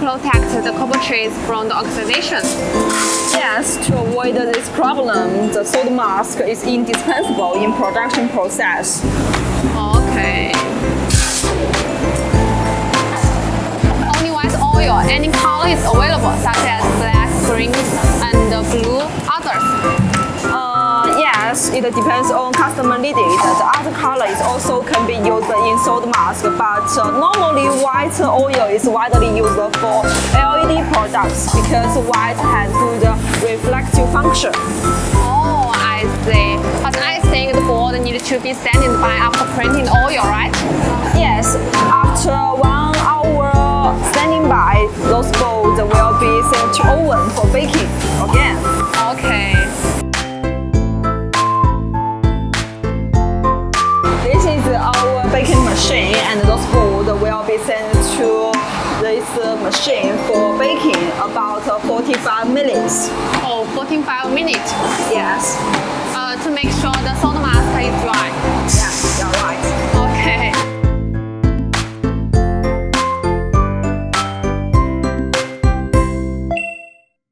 protect the copper trace from the oxidation? Yes, to avoid this problem, the salt mask is indispensable in production process. Okay. Only white oil, any color is available, such as black, green, and blue, others. Yes, it depends on customer needed. The other colors also can be used in salt mask, but normally white oil is widely used for LED products because white has good reflective function. Oh, I see. But I think the board needs to be standing by after printing the oil, right? Yes, after 1 hour standing by, those boards will be sent to oven for baking again. Okay. This is our baking machine, and those boards will be sent to this machine for baking about 45 minutes. Oh, 45 minutes. Yes. To make sure the salt mask is dry. Yeah.